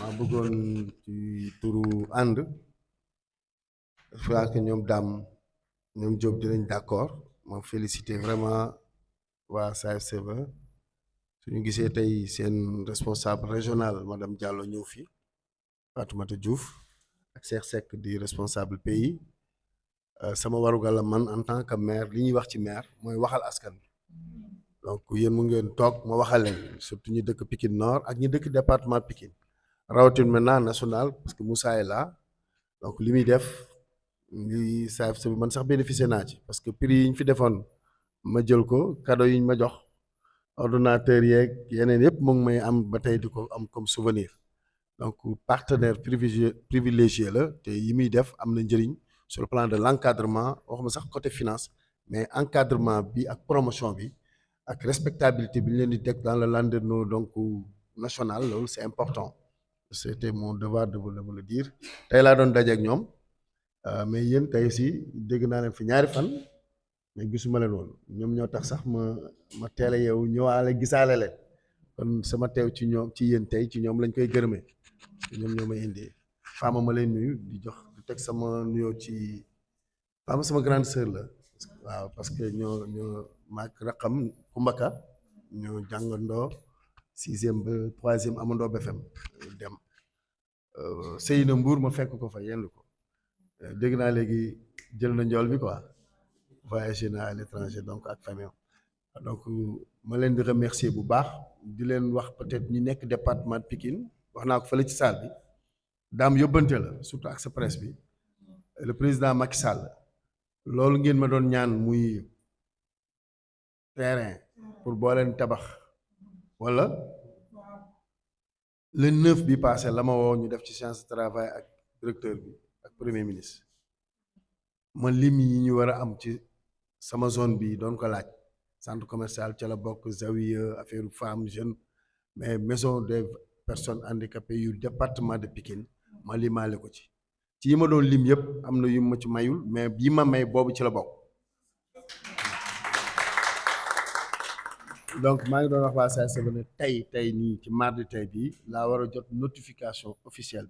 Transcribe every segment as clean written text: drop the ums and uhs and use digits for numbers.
ma bëggoon ci turu ànd je crois que ñoom Dame ñoom Diop dinañ d'accord ma féliciter vraiment waa SAFCB suñu gisee tey seen responsable régional madame Diallo ñëw fi Fatoumata Diouf ak Cheikh Seck di responsable pays sama warugal la man en tant que maire li ñuy wax ci maire mooy waxal askan bi donc yéen mu ngeen toog ma waxal leen surtout ñi dëkk Pikine Nord ak ñi dëkk département Pikine rawatina maintenant national parce que Moussa est là donc li muy def li SAFC bi man sax bénéficié naa ci parce que prix yi ñu fi defoon ma jël ko cadeau yi ñu ma jox ordonnateur yeeg yeneen yëpp mu ngi may am ba tey di ko am comme souvenir donc partenaire privilégié la te yi muy def am na njëriñ sur le plan de l'encadrement waxuma sax côté finance mais encadrement bi ak promotion bi ak respectabilité bi ñu leen di teg dans le landerneau donc national loolu c'est important c'était mon devoir de vous le dire tey laa doon daje ak ñoom mais yéen tey aussi dégg naa leen fi ñaari fan mais gisuma leen woon ñoom ñoo tax sax ma teel a yeewu ñëwaale gisaale leen kon sama teew ci ñoom ci yéen tey ci ñoom lañ koy gërëmee ñoom ñoo may indi Fama ma leen nuyu di jox di teg sama nuyoo ci Fama sama grande sœur la waaw parce que ñoo maak raqam Kumbaka ñoo jàngandoo 6e ba 3e amandoo BFM dem Seyna Mbour ma fekk ko fa yenn ko dégg naa léegi jël na njool bi quoi voyagé na à l'étranger donc ak famille donc ma leen di remercier bu baax di leen wax peut-être ñi nekk département de Pikine wax naa ko fële ci salle bi daam yóbbante la surtout ak sa presse bi le président Macky Sall loolu ngeen ma doon ñaan muy terrain pour boo leen tabax wala le 9 bi passé la ma woo ñu def ci séance de travail ak directeur bi ak premier ministre man lim yi ñu war a am ci sama zone bi doon ko laaj centre commercial ca la bokk zawiya affaire femmes jeunes mais maison des personnes handicapées yu département de Pikine ma limaale ko ci yi ma doon lim yëpp am na yu ma ci mayul mais yi ma may boobu ci la bokk donc maa ngi doon wax waa SAFCB ne tey nii ci mardi tey bii laa war a jot notification officielle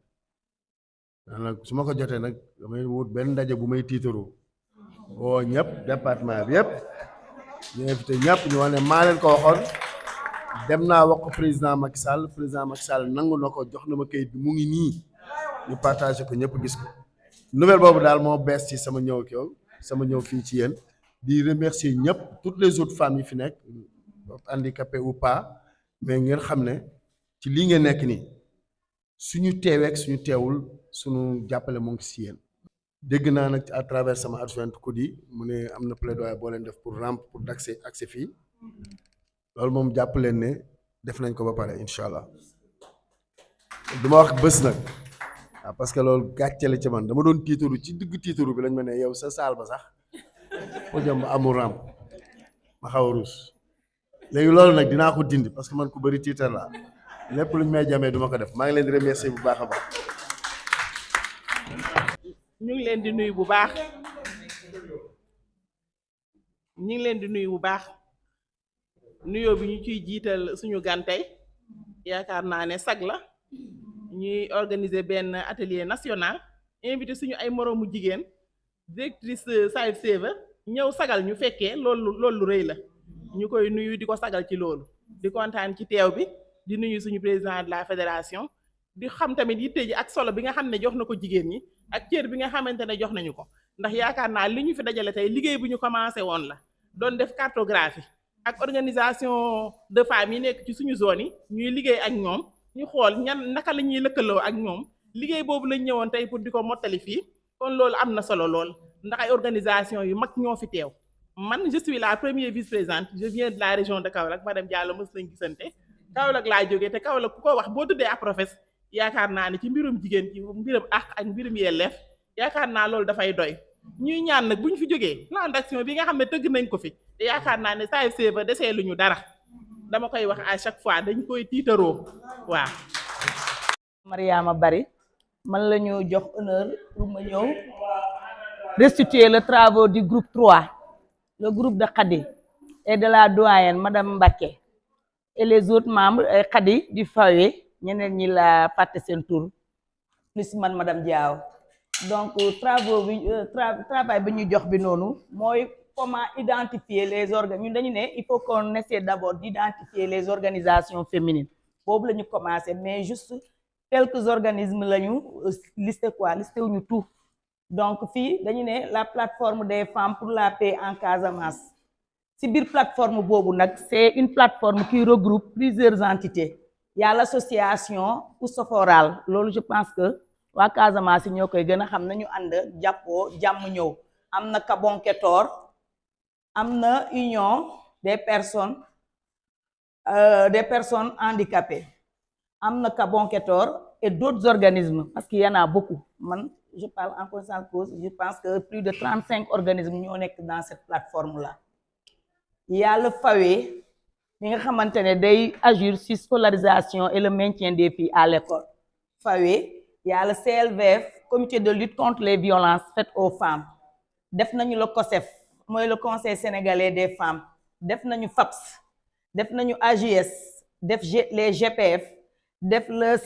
bi nag su ma ko jotee nag damay wut benn ndaje bu may tiitaroo woo ñëpp département bi yëpp ñu invité ñëpp ñu wax ne maa leen ko waxoon dem naa wax ko président Macky Sall nangu na ko jox na ma kayit bi mu ngi nii ñu partagé ko ñëpp gis ko nouvelle boobu daal moo bees ci sama ñëw fii ci yéen di remercier ñëpp toutes les autres femmes yi fi nekk handicapé ou pas mais ngeen xam ne ci lii ngeen nekk nii suñu teeweek suñu teewul suñu jàppale moo ngi si yéen dégg naa nag à travers sama adjointe Koudi mu ne am na plaidoyer boo leen def pour rampe pour accès fii loolu moom jàpp leen ne def nañ ko ba pare incha allah du ma wax bés nag waaw parce que loolu gàcce la ci man dama doon tiitaru ci digg tiitaru bi lañ ma ne yow sa saal ba sax ko jëm ba amul rampe ma xaw a ruus léegi loolu nag dinaa ko dindi parce que man ku bëri tiitar laa lépp luñ may jamee duma ko def maa ngi leen di remercier bu baax a baax. ñu ngi leen di nuyu bu baax nuyoo bi ñu ciy jiital suñu gantey yaakaar naa ne sag la ñuy organiser benn atelier national invité suñu ay moroomu jigéen directrice SAFCB ñëw sagal ñu fekkee loolu lu rëy la ñu koy nuyu di ko sagal ci loolu di kontaan ci teew bi di nuyu suñu président de la fédération di xam tamit yitte ji ak solo bi nga xam ne jox na ko jigéen ñi ak cër bi nga xamante ne jox nañu ko ndax yaakaar naa li ñu fi dajale tey liggéey bu ñu commencé woon la doon def cartographie ak organisation de femmes yi nekk ci suñu zone yi ñuy liggéey ak ñoom ñu xool naka la ñuy lëkkaloo ak ñoom liggéey boobu lañ ñëwoon tey pour di ko mottali fii kon loolu am na solo lool ndax ay organisation yu mag ñoo fi teew man je suis la première vice-présidente je viens de la région de Kaolack madame Diallo mës nañ gisante Kaolack laa jógee te Kaolack ku ko wax boo tuddee APROFES yaakaar naa ne ci mbirum jigéen ci mbirum ak mbirum yelleef yaakaar naa loolu dafay doy ñuy ñaan nag bu ñu fi jógee plan d'action bi nga xam ne tëgg nañ ko fi te yaakaar naa ne SAFCB desee lu ñu dara dama koy wax à chaque fois dañ koy tiitaroo waaw. Mariama Bari man la ñu jox honneur pour ma ñëw restituer les travaux du groupe 3 le groupe de Khady et de la doyenne madame Mbacké et les autres membres Khady du FAWE ñeneen ñi la fàtte seen tur plus man madame Diaw donc travaux bi travail bi ñu jox bi noonu mooy comment identifier les organes ñun dañu ne il faut qu'on essaie d'abord d'identifier les organisations féminines boobu la ñu commencé mais juste quelques organismes la ñu listé wuñu tout donc fii dañu ne la plateforme des femmes pour la paix en Casamance ci biir plateforme boobu nag c'est une plateforme qui regroupe plusieurs entités il y a l'association Ousoforal loolu je pense que waa Casamance ñoo koy gën a xam nañu ànd jàppoo jàmm ñëw am na Kabonketor am na union des personnes handicapées am na Kabonketor et d'autres organismes parce qu'il y en a beaucoup man je parle en connaissance de cause je pense que plus de 35 organismes ñoo nekk dans cette plateforme là il y a le FAWE mi nga xamante ne day agir sur scolarisation et le maintien des filles à l'école FAWE il y a le CLVF comité de lutte contre les violences faites aux femmes def nañu le COSEF mooy le conseil sénégalais des femmes def nañu FAPS def nañu AJS def les GPF def le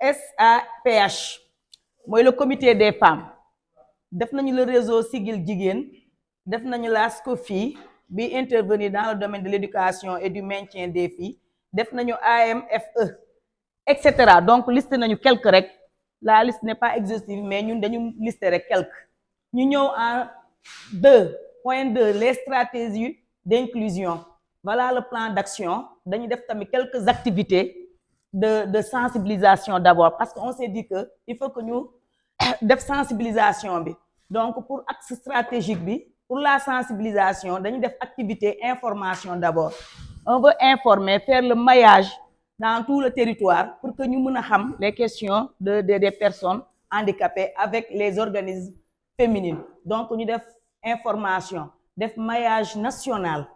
FSAPH mooy le comité des femmes def nañu le réseau Siggil Jigéen def nañu la SCOFI bi intervenir dans le domaine de l'éducation et du maintien des filles def nañu AMFE etc. donc liste nañu quelques rek la liste n'est pas exhaustive mais ñun dañu lister rek quelques ñu ñëw en 2.2 les stratégies d'inclusion voilà le plan d'action dañu def tamit quelques activités de sensibilisation d'abord parce que on s'est dit que il faut que ñu def sensibilisation bi donc pour axe stratégique bi pour la sensibilisation dañu def activité information d'abord on veut informer faire le maillage dans tout le territoire pour que ñu mën a xam les questions des personnes handicapées avec les organismes féminines donc ñu def information def maillage national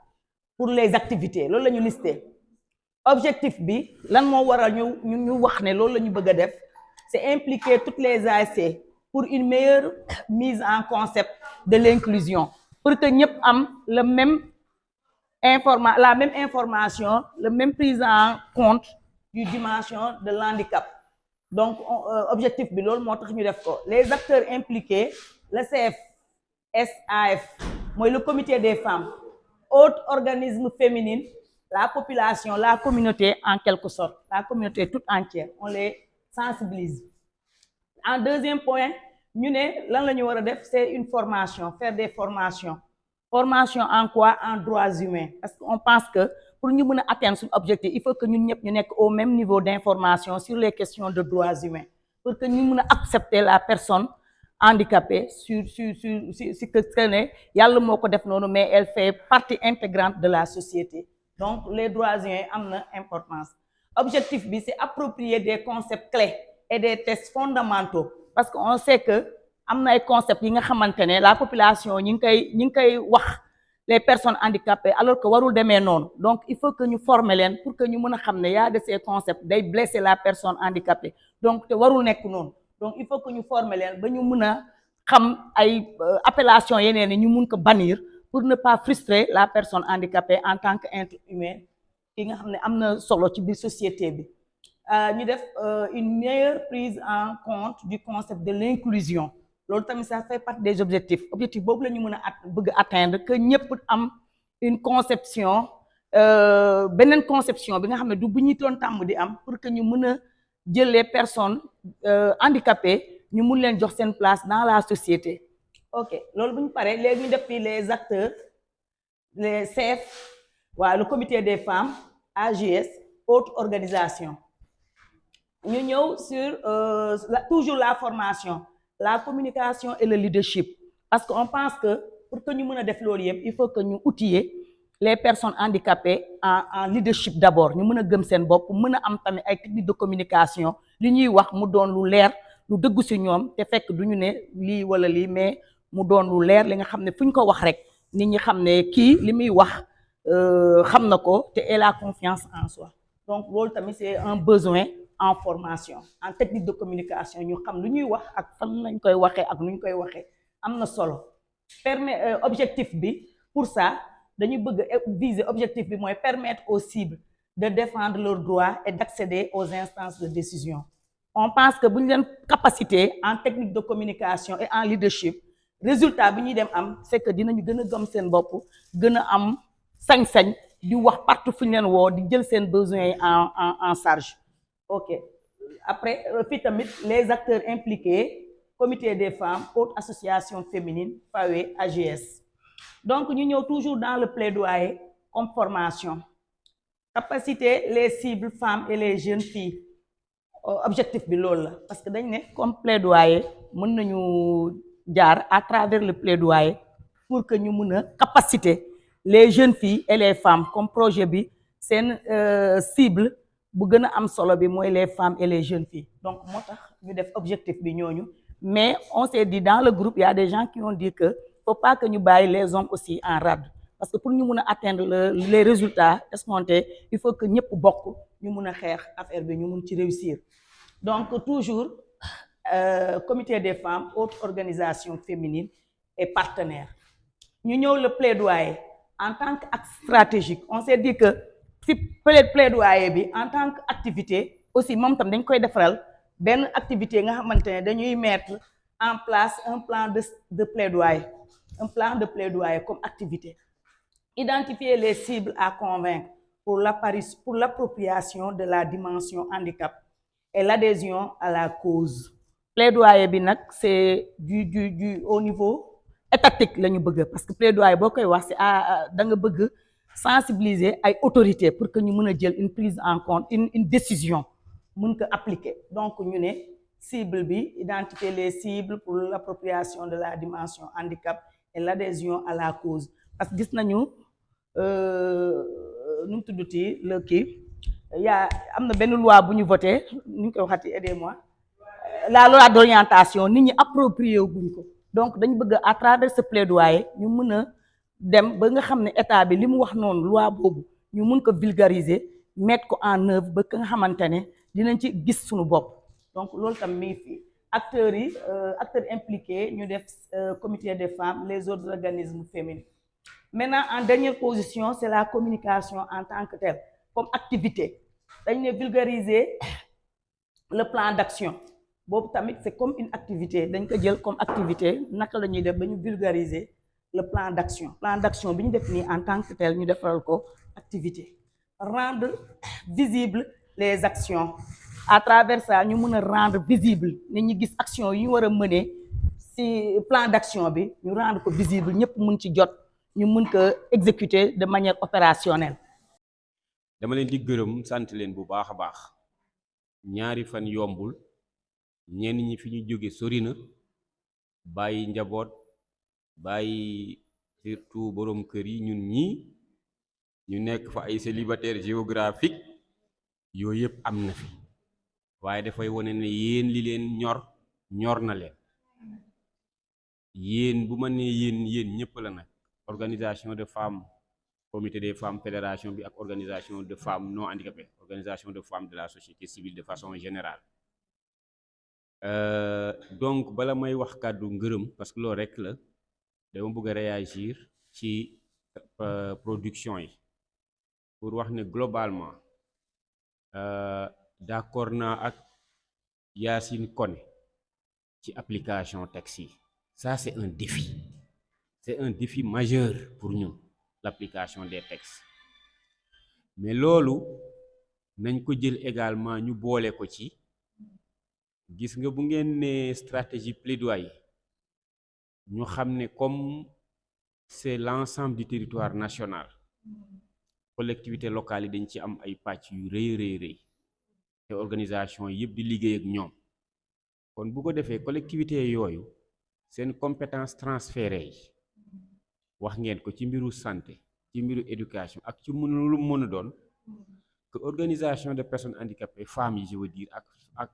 pour les activités loolu la ñu listé objectif bi lan moo waral ñu wax ne loolu la ñu bëgg a def c'est impliquer toutes les ASC pour une meilleure mise en concept de l'inclusion pour que ñëpp am la même information la même prise en compte du dimension de l'handicap donc objectif bi loolu moo tax ñu def ko les acteurs impliqués le CFSAF mooy le comité des femmes autres organismes féminines la population la communauté en quelque sorte la communauté toute entière on les sensibilise en deuxième point ñu ne lan la ñu war a def c'est une formation faire des formations formation en quoi en droits humains parce que on pense que pour ñu mën a atteindre suñu objectif il faut que ñun ñëpp ñu nekk au même niveau d'information sur les questions de droits humains pour que ñu mën a accepter la personne handicapée sur que ne yàlla moo ko def noonu mais elle fait partie intégrante de la société donc les droits humains am na importance objectif bi c'est approprier des concepts clés et des tests fondamentaux parce que on sait que am na ay concepts yi nga xamante ne la population ñi ngi koy wax les personnes handicapées alors que warul demee noonu donc il faut que ñu former leen pour que ñu mën a xam ne y a de ces concepts day blesser la personne handicapée donc te warul nekk noonu donc il faut que ñu former leen ba ñu mën a xam ay appellation yeneen yi ñu mun ko bannir pour ne pas frustrer la personne handicapée en tant qu'être humain ki nga xam ne am na solo ci biir société bi ñu def une meilleure prise en compte du concept de l'inclusion loolu tamit ça fait partie des objectifs boobu la ñu mën a bëgg atteindre que ñëpp am une conception beneen conception bi nga xam ne du bu ñuy doon tàmm di am pour que ñu mën a jël les personnes handicapées ñu mun leen jox seen place dans la société ok loolu bu ñu paree léegi ñu def fii les acteurs les CF le comité des femmes AJS autres organisations ñu ñëw sur toujours la formation la communication et le leadership parce que on pense que pour que ñu mën a def loolu yëpp il faut que ñu outiller les personnes handicapées en leadership d'abord ñu mën a gëm seen bopp mën a am tamit ay techniques de communication li ñuy wax mu doon lu leer lu dëggu ci ñoom te fekk du ñu ne lii walla lii mais mu doon lu leer li nga xam ne fu ñu ko wax rek nit ñi xam ne kii li muy wax xam na ko te elle a confiance en soi donc loolu tamit c'est un besoin en formation en technique de communication ñu xam lu ñuy wax ak fan lañ koy waxee ak nu ñu koy waxee am na solo objectif bi pour ça dañu bëgg viser objectif bi mooy permettre aux cibles de défendre leurs droits et d'accéder aux instances de décision. On pense que bu ñu leen capacité en technique de communication et en leadership résultat bi ñuy dem am c'est que dinañu gën a gëm seen bopp gën a am sañ-sañ di wax partout fu ñu leen woo di jël seen besoins yi en charge. Ok après fii tamit les acteurs impliqués comité des femmes autres associations féminines FAWE AGS. Donc ñu ñëw toujours dans le plaidoyer comme formation capaciter les cibles femmes et les jeunes filles. Objectif bi loolu la parce que dañ ne comme plaidoyer mën nañu jaar à travers le plaidoyer pour que ñu mën a capaciter les jeunes filles et les femmes comme projet bi seen cible bu gën a am solo bi mooy les femmes et les jeunes filles donc moo tax ñu def objectif bi ñooñu mais on s'est dit dans le groupe il y a des gens qui ont dit que faut pas que ñu bàyyi les hommes aussi en rade parce que pour ñu mën a atteindre les résultats escomptés il faut que ñëpp bokk ñu mën a xeex affaire bi ñu mën ci réussir. Donc toujours comité des femmes autres organisations féminines et partenaires ñu ñëw le plaidoyer en tant qu'axe stratégique on s'est dit que si plaidoyer bi en tant qu'activité aussi moom tam dañ koy defaral benn activité nga xamante ne dañuy mettre en place un plan de plaidoyer comme activité identifier les cibles à convaincre pour l'appropriation de la dimension handicap et l'adhésion à la cause. Plaidoyer bi nag c'est du au niveau étatique la ñu bëgg parce que plaidoyer boo koy wax c'est da nga bëgg sensibiliser ay autorités pour que ñu mën a jël une prise en compte une décision mën ko appliquer donc ñu ne cible bi identifier les cibles pour l'appropriation de la dimension handicap et l'adhésion à la cause parce que gis nañu nu mu tudduti le kii am na benn loi bu ñu voté nu ñu koy waxati aidez-moi la loi d'orientation nit ñi approprié guñ ko donc dañu bëgg à travers ce plaidoyer ñu mën a dem ba nga xam ne état bi li mu wax noonu loi boobu ñu mën ko vulgariser mettre ko en œuvre ba nga xamante ne dinañ ci gis suñu bopp donc loolu tam mi ngi fi acteurs impliqués ñu def comité des femmes les autres organismes féminins. Maintenant en dernière position c'est la communication en tant que telle comme activité dañ ne vulgariser le plan d'action boobu tamit c'est comme une activité dañ ko jël comme activité naka la ñuy def ba ñu vulgariser le plan d'action bi ñu def nii en tant que tel ñu defaral ko activité rendre visible les actions à travers ça ñu mën a rendre visible nit ñi gis action yi ñu war a mener ci plan d'action bi ñu rendre ko visible ñëpp mën ci jot ñu mën ko exécuter de manière opérationnelle. dama leen di gërëm sant leen bu baax a baax ñaari fan yombul ñenn ñi fi ñu jóge sori na bàyyi njaboot bàyyi surtout borom kër yi ñun ñii ñu nekk fa ay célibataire géographique yooyu yëpp am na fi waaye dafay wane ne yéen li leen ñor na leen yéen bu ma nee yéen ñëpp la nag organisation de femmes comité des femmes fédération bi ak organisation de femmes non handicapées organisation de femmes de la société civile de façon générale donc bala may wax kàddu ngërëm parce que loolu rek la dama bëgg a réagir ci production yi pour wax ne globalement d'accord naa ak Yacine Koné ci application texte yi ça c'est un défi majeur pour ñun l'application des textes mais loolu nañ ko jël également ñu boole ko ci gis nga bu ngeen ne stratégie plaidoyer ñu xam ne comme c'est l'ensemble du territoire national collectivités locales yi dañ ci am ay pàcc yu rëy te organisation yëpp di liggéey ak ñoom kon bu ko defee collectivités yooyu seen compétence transférée yi wax ngeen ko ci mbiru santé ci mbiru éducation ak ci lu mën a doon que organisation de personnes handicapées femmes yi je veux dire ak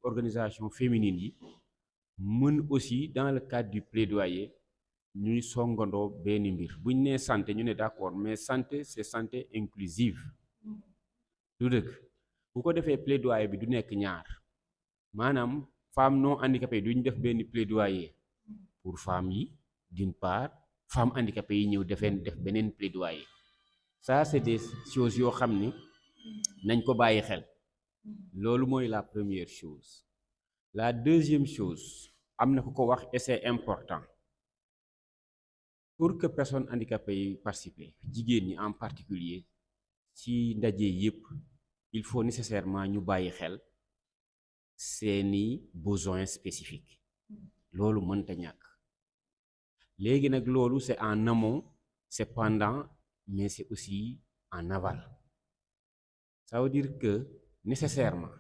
organisation féminine yi mën aussi dans le cadre du plaidoyer ñuy songandoo benn mbir bu ñu nee santé ñu ne d'accord mais santé c'est santé inclusive du dëgg bu ko defee plaidoyer bi du nekk ñaar maanaam femmes non handicapées duñ def benn plaidoyer pour femmes yi d'une part femmes handicapées yi ñëw def beneen plaidoyer ça c'est des choses yoo xam ni nañ ko bàyyi xel loolu mooy la première chose. La deuxième chose am na ku ko wax et c'est important pour que personnes handicapées yi participer jigéen ñi en particulier ci ndaje yépp il faut nécessairement ñu bàyyi xel seeni besoins spécifiques loolu mënta ñàkk léegi nag loolu c'est en amont c'est pendant mais c'est aussi en aval ça veut dire que nécessairement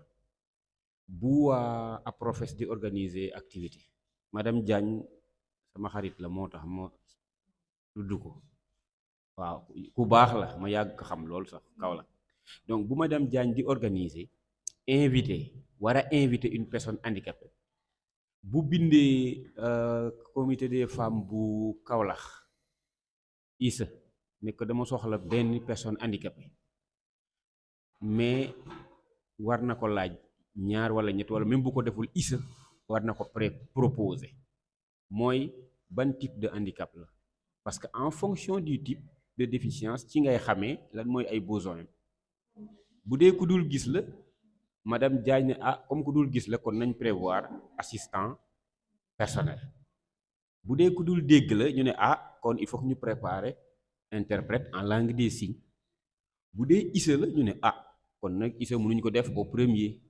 bu waa APROFES di organiser activité madame Diagne sama xarit la moo tax ma tudd ko waaw ku baax la ma yàgg ko xam loolu sax kaw la donc bu madame Diagne di organiser war a inviter une personne handicapée bu bindee comité des femmes bu Kaolack ISA ne ko dama soxla benn personne handicapée mais war na ko laaj ñaar wala ñett wala même bu ko deful ISA war na ko proposer mooy ban type de handicap la parce que en fonction du type de déficience ci ngay xamee lan mooy ay besoins bu dee ku dul gis la madame Diagne ne comme ku dul gis la kon nañ prévoir assistant personnel bu dee ku dul dégg la ñu ne kon il faut que ñu préparer interprète en langue des signes bu dee ISA la ñu ne kon nag ISA mënuñ ko def au premier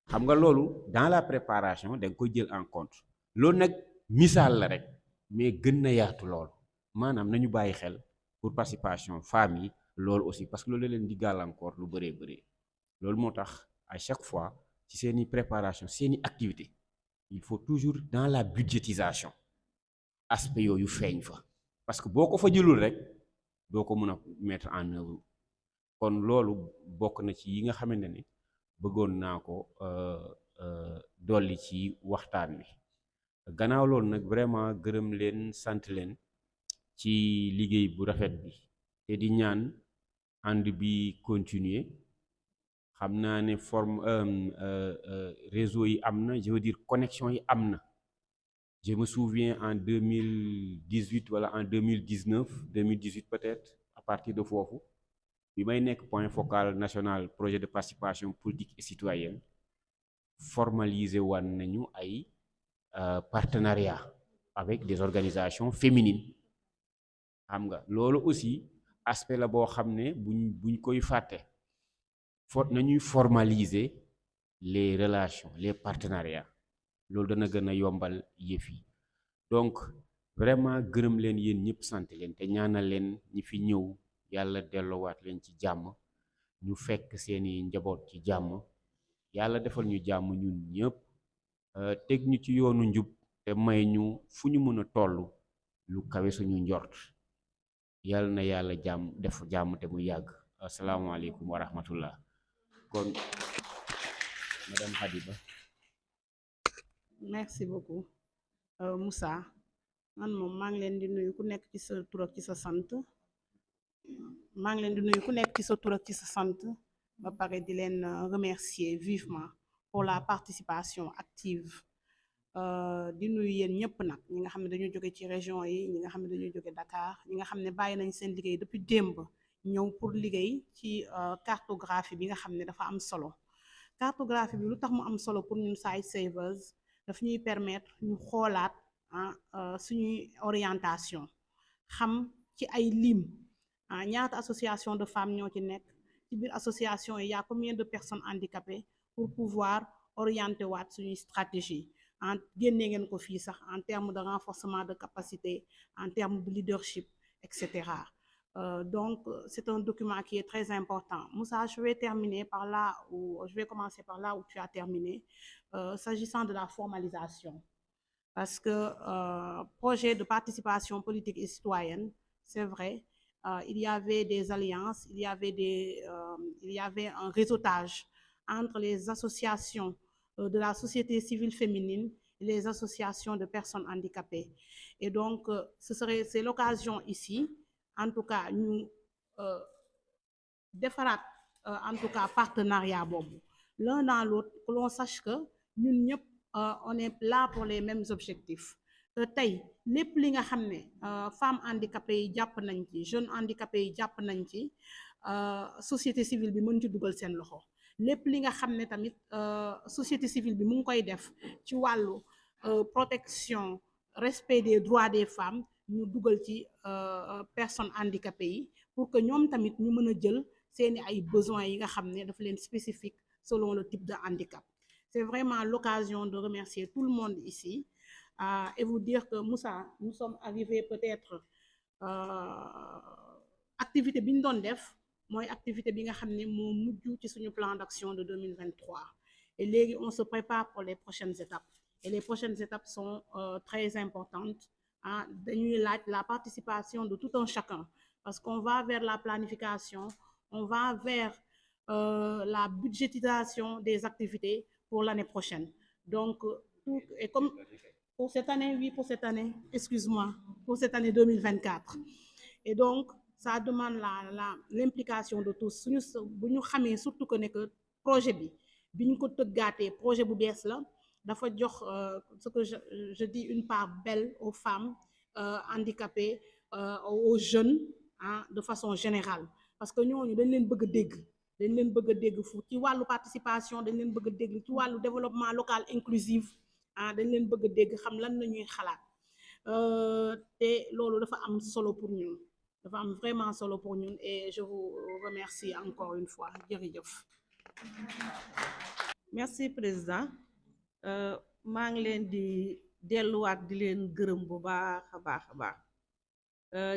xam nga loolu dans la préparation da nga koy jël en compte loolu nag misaal la rek mais gën na yaatu loolu maanaam nañu bàyyi xel pour participation femmes yi loolu aussi parce que loolu leen di gàllankoor lu bëree loolu moo tax à chaque fois ci seeni préparation seeni activité il faut toujours dans la budgétisation aspect yooyu feeñ fa parce que boo ko fa jëlul rek doo ko mën a mettre en œuvre kon loolu bokk na ci yi nga xamante ne bëggoon naa ko dolli ci waxtaan wi gannaaw loolu nag vraiment gërëm leen sant leen ci liggéey bu rafet bi te di ñaan ànd bi continuer xam naa ne réseau yi am na je veux dire connexion yi am na je me souviens en 2018 wala en 2018 peut-être à partir de foofu bi may nekk point focal national projet de participation politique et citoyenne formalisé wan nañu ay partenariat avec des organisations féminines xam nga loolu aussi aspect la boo xam ne buñ koy fàtte nañuy formaliser les relations les partenariats loolu dana gën a yombal yëf yi donc vraiment gërëm leen yéen ñëpp sant leen te ñaanal leen ñi fi ñëw yàlla delloowaat leen ci jàmm ñu fekk seeni njaboot ci jàmm yàlla defal ñu jàmm ñun ñëpp teg ñu ci yoonu njub te may ñu fu ñu mën a toll lu kawe suñu njort yàlla na yàlla def jàmm te mu yàgg asalaamaaleykum wa rahmatullah kon madame Hadiba. Merci beaucoup Moussa man moom maa ngi leen di nuyu ku nekk ci sa tur ak ci sa sant ba pare di leen remercier vivement pour la participation active di nuyu yéen ñëpp nag ñi nga xam ne dañu jóge ci région yi ñi nga xam ne dañu jóge Dakar ñi nga xam ne bàyyi nañ seen liggéey depuis démb ñëw pour liggéey ci cartographie bi nga xam ne dafa am solo cartographie bi lu tax mu am solo pour ñun Sightsavers daf ñuy permettre ñu xoolaat suñuy orientation xam ci ay lim ñaata association de femmes ñoo ci nekk ci biir association yi y a combien de personnes handicapées pour pouvoir orienter waat suñuy stratégie en génnee ngeen ko fii sax en termes de renforcement de capacité en termes de leadership etc. Donc c'est un document qui est très important. Moussa, je vais commencer par là où tu as terminé, s'agissant de la formalisation. Parce que projet de participation politique et citoyenne, c'est vrai, il y avait des alliances, il y avait un réseautage entre les associations de la société civile féminine et les associations de personnes handicapées. Et donc, c'est l'occasion ici, en tout cas, ñu defaraat en tout cas partenariat boobu l'un dans l'autre que l'on sache que ñun ñëpp on est là pour les mêmes objectifs tey lépp li nga xam ne femmes handicapées yi jàpp nañ ci jeunes handicapés yi jàpp nañ ci société civile bi mën ci dugal seen loxo lépp li nga xam ne tamit société civile bi mu ngi koy def ci wàllu protection respect des droits des femmes ñu dugal ci personnes handicapées yi pour que ñoom tamit ñu mën a jël seeni ay besoins yi nga xam ne dafa leen spécifique selon le type de handicap. C'est vraiment l'occasion de remercier tout le monde ici et vous dire que Moussa, nous sommes arrivés peut-être activité bi ñu doon def mooy activité bi nga xam ne moo mujj ci suñu plan d'action de 2023 et léegi on se prépare pour les prochaines étapes et les prochaines étapes sont très importantes dañuy laaj la participation de tout un chacun parce qu'on va vers la planification, on va vers la budgétisation des activités pour l'année prochaine. Donc, et comme pour cette année, oui, pour cette année, excuse-moi, pour cette année 2024. Et donc, ça demande l'implication de tous. Nous savons surtout que projet bi ko tëggaatee projet bu bees la dafa jox ce que je dis une part belle aux femmes handicapées, aux jeunes de façon générale parce que ñooñu dañ leen bëgg a dégg dañ leen bëgg a dégg fu ci wàllu participation dañ leen bëgg a dégg ci wàllu développement local inclusif dañ leen bëgg a dégg xam lan la ñuy xalaat te loolu dafa am solo pour ñun dafa am vraiment solo pour ñun et je vous remercie encore une fois jërëjëf. Merci président maa ngi leen di delluwaat di leen gërëm bu baax a baax a baax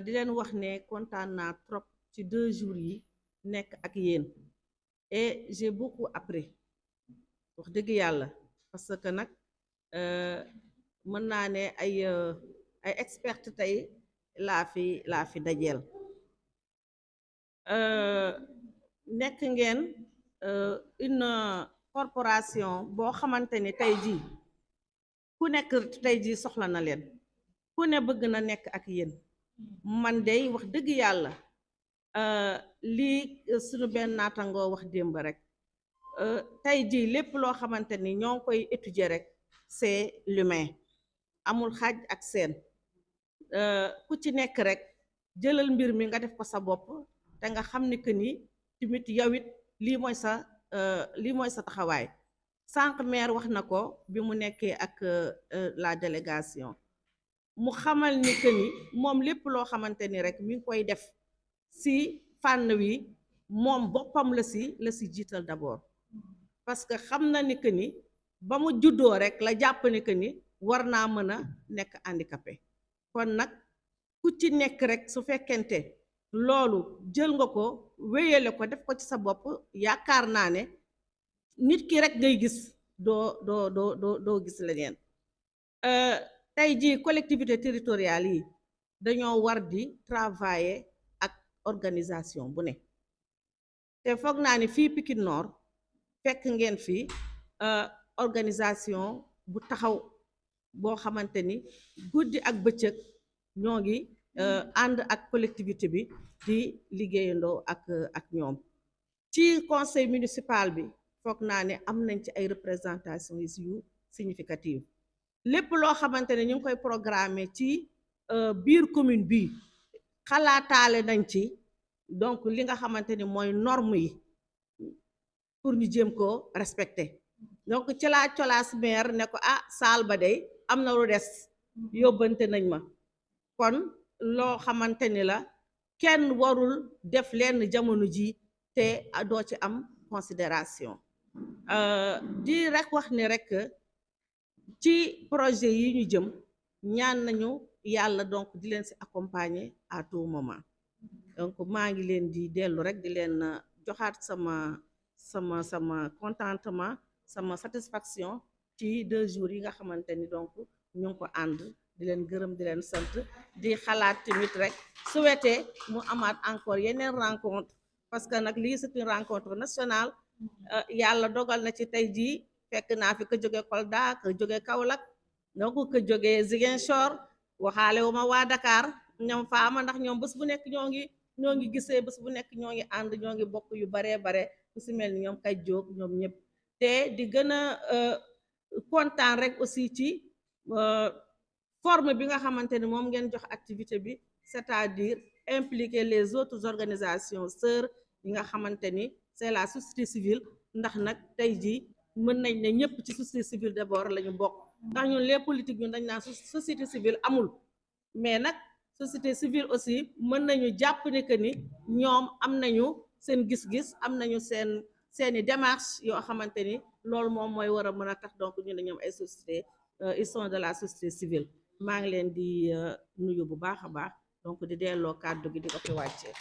di leen wax ne kontaan naa trop ci 2 jours yi nekk ak yéen et j'ai beaucoup appris wax dëgg yàlla parce que nag mën naa ne ay expert tey laa fi dajeel nekk ngeen une corporation boo xamante ni tey jii ku nekk tey jii soxla na leen ku ne bëgg na nekk ak yéen man dey wax dëgg yàlla lii suñu benn naatangoo wax démb rek tey jii lépp loo xamante ni ñoo ngi koy étudier rek c'est l'humain amul xaaj ak seen ku ci nekk rek jëlal mbir mi nga def ko sa bopp te nga xam ni que ni tamit yow it lii mooy sa taxawaay sànq maire wax na ko bi mu nekkee ak la délégation mu xamal ni que ni moom lépp loo xamante ni rek mi ngi koy def si fànn wi moom boppam la si jiital d'abord parce que xam na ni que ni ba mu juddoo rek la jàpp ni que ni war naa mën a nekk handicapé kon nag ku ci nekk rek su fekkente loolu jël nga ko wéyale ko def ko ci sa bopp yaakaar naa ne nit ki rek ngay gis doo gis leneen tey jii collectivité territoriale yi dañoo war di travailler ak organisation bu ne te foog naa ni fii Pikine Nord fekk ngeen fi organisation bu taxaw boo xamante ni guddi ak bëccëg ñoo ngi ànd ak collectivité bi di liggéeyandoo ak ñoom ci conseil municipal bi foog naa ne am nañ ci ay représentation yu significative lépp loo xamante ne ñu ngi koy programmer ci biir commune bi xalaataale nañ ci donc li nga xamante ni mooy norme yi pour ñu jéem ko respecter donc ci laa colaas maire ne ko saal ba day am na lu des yóbbante nañ ma kon loo xamante ni la kenn warul def lenn jamono ji te doo ci am considération di rek wax ni rek ci projet yi ñu jëm ñaan nañu yàlla donc di leen ci accompagner à tout moment donc maa ngi leen di dellu rek di leen joxaat sama contentement sama satisfaction ci 2 jours yi nga xamante ni donc ñu ngi ko ànd di leen gërëm di leen sant di xalaat tamit rek souhaiter mu amaat encore yeneen rencontre parce que nag lii c'est une rencontre nationale yàlla dogal na ci tey jii fekk naa fi ko jóge Kolda ko jóge Kaolack donc ko jóge Ziguinchor waxaale wu ma waa Dakar ñoom faama ndax ñoom bés bu nekk ñoo ngi gisee bés bu nekk ñoo ngi ànd ñoo ngi bokk yu baree bare ku si mel ni ñoom kay jóg ñoom ñëpp te di gën a kontaan rek aussi ci forme bi nga xamante ni moom ngeen jox activité bi c'est-à-dire impliquer les autres organisations sœurs yi nga xamante ni c'est la société civile ndax nag tey jii mën nañ ne ñëpp ci société civile d'abord la ñu bokk ndax ñun les politiques ñun dañ naan société civile amul mais nag société civile aussi mën nañu jàpp ne que ni ñoom am nañu seen gis-gis am nañu seeni démarche yoo xamante ni loolu moom mooy war a mën a tax donc ñu ne ñoom ay société ils sont de la société civile maa ngi leen di nuyu bu baax a baax donc di delloo kàddu gi di ko fi wàccee.